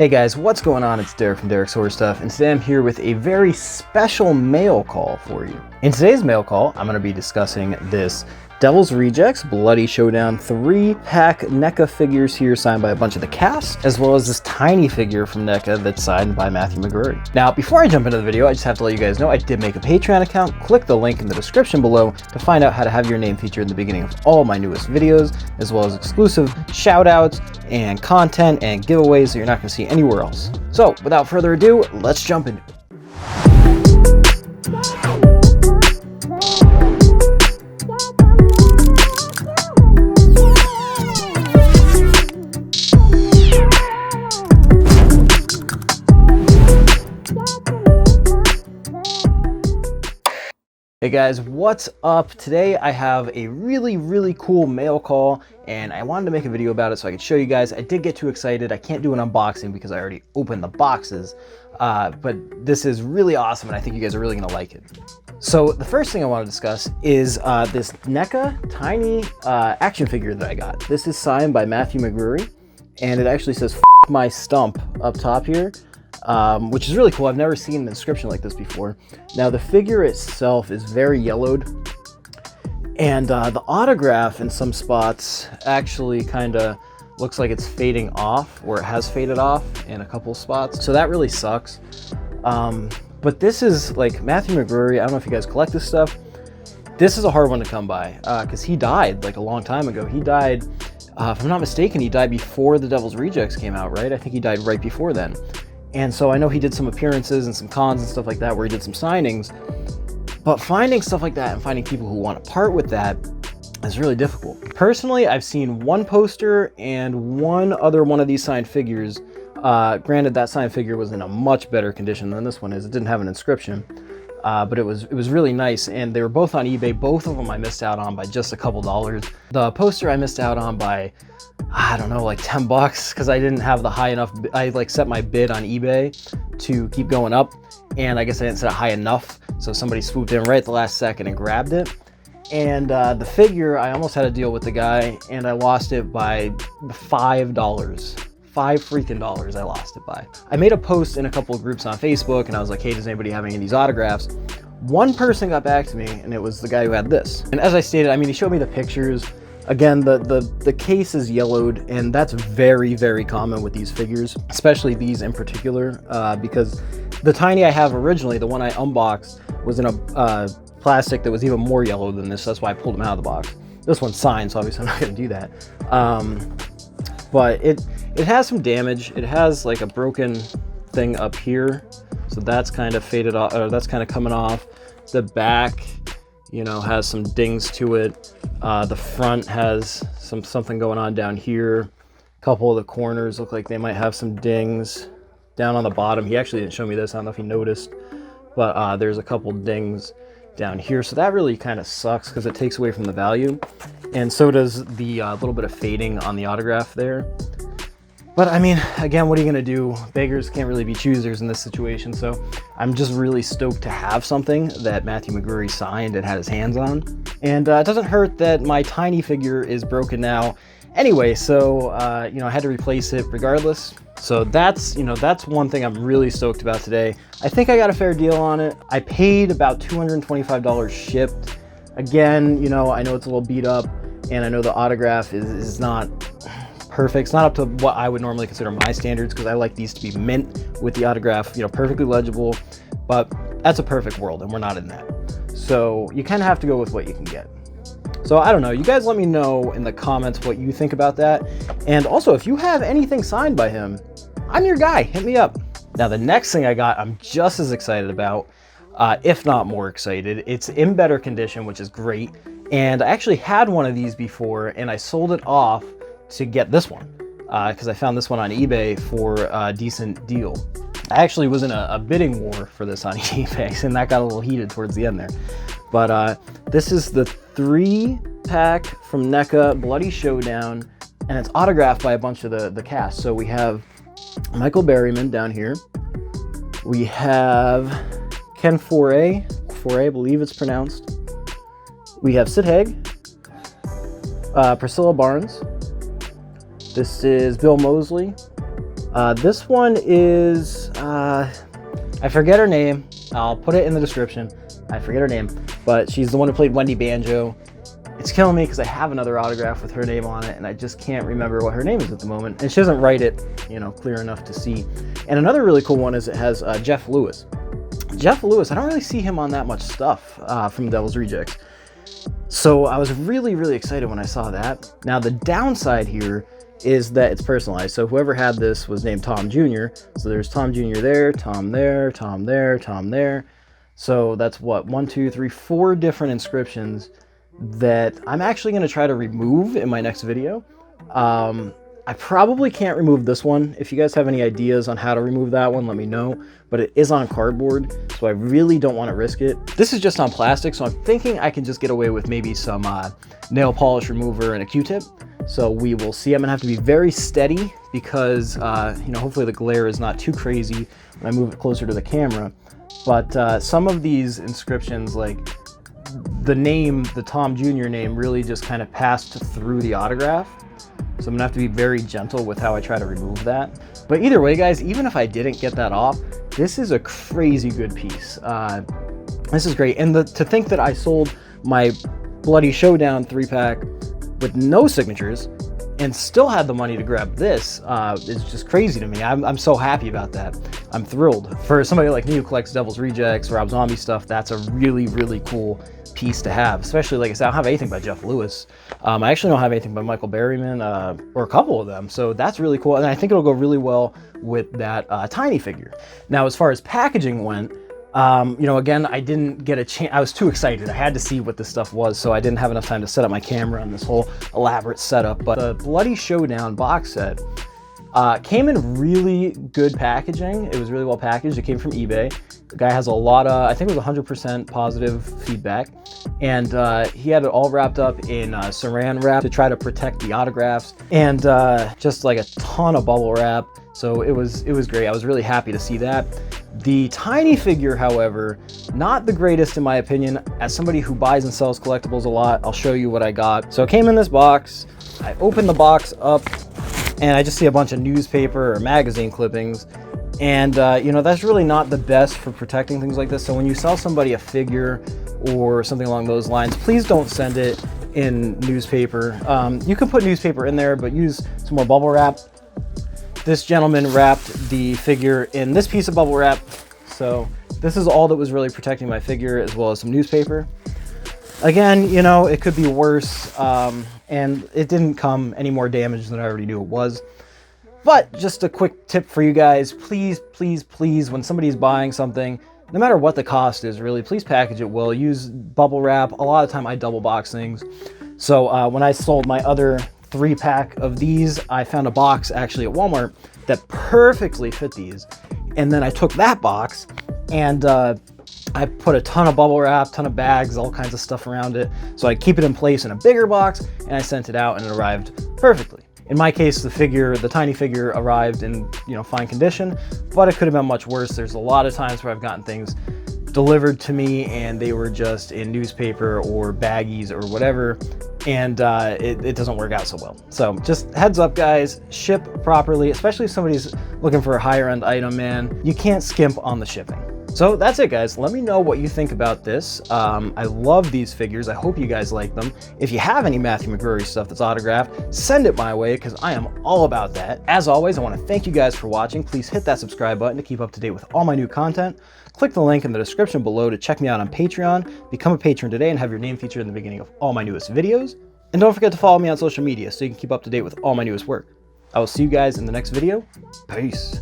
Hey guys, what's going on? It's Derek from Derek's Horror Stuff, and today I'm here with a very special mail call for you. In today's mail call, I'm going to be discussing this Devil's Rejects Bloody Showdown 3-pack Neca figures here signed by a bunch of the cast, as well as this tiny figure from Neca that's signed by Matthew McGrory. Now, before I jump into the video, I just have to let you guys know I did make a Patreon account. Click the link in the description below to find out how to have your name featured in the beginning of all my newest videos, as well as exclusive shout-outs and content and giveaways that you're not going to see anywhere else. So, without further ado, let's jump into it. Hey guys, what's up? Today I have a really cool mail call and I wanted to make a video about it so I could show you guys. I did get too excited. I can't do an unboxing because I already opened the boxes, but this is really awesome and I think you guys are really gonna like it. So the first thing I want to discuss is this Neca tiny action figure that I got. This is signed by Matthew McGrory and it actually says "F my stump" up top here. Which is really cool. I've never seen an inscription like this before. Now the figure itself is very yellowed and the autograph in some spots actually kind of looks like it's fading off, or it has faded off in a couple spots, so that really sucks. But this is like Matthew McGrory. I don't know if you guys collect this stuff. This is a hard one to come by because he died like a long time ago. He died, if I'm not mistaken, he died before the Devil's Rejects came out, right? I think he died right before then. And so I know he did some appearances and some cons and stuff like that where he did some signings, but finding stuff like that and finding people who want to part with that is really difficult. Personally, I've seen one poster and one other one of these signed figures. Granted, that signed figure was in a much better condition than this one is. It didn't have an inscription, but it was really nice, and they were both on eBay. Both of them I missed out on by just a couple dollars. The poster I missed out on by, I don't know, like 10 bucks because I didn't have the high enough. I like set my bid on eBay to keep going up, and I guess I didn't set it high enough, so somebody swooped in right at the last second and grabbed it. And the figure, I almost had a deal with the guy and I lost it by $5. $5 freaking I lost it by. I made a post in a couple of groups on Facebook and I was like, hey, does anybody have any of these autographs? One person got back to me and it was the guy who had this. And as I stated, I mean, he showed me the pictures. Again, the case is yellowed, and that's very common with these figures, especially these in particular, because the tiny I have originally, the one I unboxed, was in a plastic that was even more yellow than this. That's why I pulled them out of the box. This one's signed, so obviously I'm not going to do that. But it has some damage. It has like a broken thing up here, so that's kind of faded off, or that's kind of coming off. The back, you know, has some dings to it. The front has something going on down here. A couple of the corners look like they might have some dings. Down on the bottom, he actually didn't show me this, I don't know if he noticed, but there's a couple dings down here, so that really kind of sucks because it takes away from the value, and so does the little bit of fading on the autograph there. But I mean, again, what are you gonna do? Beggars can't really be choosers in this situation, so I'm just really stoked to have something that Matthew McGrory signed and had his hands on. And it doesn't hurt that my tiny figure is broken now anyway, so you know, I had to replace it regardless. So that's, you know, that's one thing I'm really stoked about today. I think I got a fair deal on it. I paid about $225 shipped. Again, you know, I know it's a little beat up, and I know the autograph is not perfect. It's not up to what I would normally consider my standards, because I like these to be mint with the autograph, you know, perfectly legible, but that's a perfect world and we're not in that. So you kind of have to go with what you can get. So I don't know, you guys let me know in the comments what you think about that. And also, if you have anything signed by him, I'm your guy, hit me up. Now the next thing I got, I'm just as excited about, if not more excited. It's in better condition, which is great. And I actually had one of these before and I sold it off to get this one because I found this one on eBay for a decent deal. I actually was in a bidding war for this on eBay, and that got a little heated towards the end there. But this is the 3-pack from Neca Bloody Showdown, and it's autographed by a bunch of the cast. So we have Michael Berryman down here. We have Ken Foray, I believe it's pronounced. We have Sid Haig, Priscilla Barnes. This is Bill Moseley. This one is, I forget her name. I'll put it in the description. I forget her name, but she's the one who played Wendy Banjo. It's killing me because I have another autograph with her name on it, and I just can't remember what her name is at the moment. And she doesn't write it, you know, clear enough to see. And another really cool one is it has Geoff Lewis. Geoff Lewis, I don't really see him on that much stuff from Devil's Rejects. So I was really, really excited when I saw that. Now the downside here is that it's personalized. So whoever had this was named Tom Jr. So there's Tom Jr. there, Tom there, Tom there, Tom there. So that's what, 1, 2, 3, 4 different inscriptions that I'm actually going to try to remove in my next video. I probably can't remove this one. If you guys have any ideas on how to remove that one, let me know. But it is on cardboard, so I really don't want to risk it. This is just on plastic, so I'm thinking I can just get away with maybe some nail polish remover and a Q-tip. So we will see. I'm gonna have to be very steady because, you know, hopefully the glare is not too crazy when I move it closer to the camera. But some of these inscriptions, like the name, the Tom Jr. name, really just kind of passed through the autograph. So I'm gonna have to be very gentle with how I try to remove that. But either way, guys, even if I didn't get that off, this is a crazy good piece. This is great. And to think that I sold my Bloody Showdown 3-pack with no signatures and still had the money to grab this is just crazy to me. I'm so happy about that. I'm thrilled. For somebody like me who collects Devil's Rejects, Rob Zombie stuff, that's a really, really cool piece to have. Especially, like I said, I don't have anything by Geoff Lewis. I actually don't have anything by Michael Berryman, or a couple of them. So that's really cool. And I think it'll go really well with that tiny figure. Now, as far as packaging went, you know, again, I didn't get a chance. I was too excited. I had to see what this stuff was, so I didn't have enough time to set up my camera on this whole elaborate setup. But the Bloody Showdown box set came in really good packaging. It was really well packaged. It came from eBay. The guy has a lot of, I think it was 100% positive feedback. And he had it all wrapped up in saran wrap to try to protect the autographs, and just like a ton of bubble wrap. So it was great. I was really happy to see that. The tiny figure, however, not the greatest in my opinion. As somebody who buys and sells collectibles a lot, I'll show you what I got. So it came in this box. I opened the box up and I just see a bunch of newspaper or magazine clippings. And you know, that's really not the best for protecting things like this. So when you sell somebody a figure or something along those lines, please don't send it in newspaper. You can put newspaper in there, but use some more bubble wrap. This gentleman wrapped the figure in this piece of bubble wrap. So this is all that was really protecting my figure, as well as some newspaper. Again, you know, it could be worse, and it didn't come any more damaged than I already knew it was. But just a quick tip for you guys, please, please, please, when somebody's buying something, no matter what the cost is, really, please package it well. Use bubble wrap. A lot of the time I double box things. So when I sold my other 3-pack of these, I found a box actually at Walmart that perfectly fit these. And then I took that box and I put a ton of bubble wrap, ton of bags, all kinds of stuff around it. So I keep it in place in a bigger box, and I sent it out and it arrived perfectly. In my case, the tiny figure arrived in, you know, fine condition, but it could have been much worse. There's a lot of times where I've gotten things delivered to me and they were just in newspaper or baggies or whatever, and it doesn't work out so well. So just heads up, guys, ship properly, especially if somebody's looking for a higher end item, man. You can't skimp on the shipping. So that's it, guys. Let me know what you think about this. I love these figures. I hope you guys like them. If you have any Matthew McGrory stuff that's autographed, send it my way, because I am all about that. As always, I want to thank you guys for watching. Please hit that subscribe button to keep up to date with all my new content. Click the link in the description below to check me out on Patreon. Become a patron today and have your name featured in the beginning of all my newest videos. And don't forget to follow me on social media so you can keep up to date with all my newest work. I will see you guys in the next video. Peace.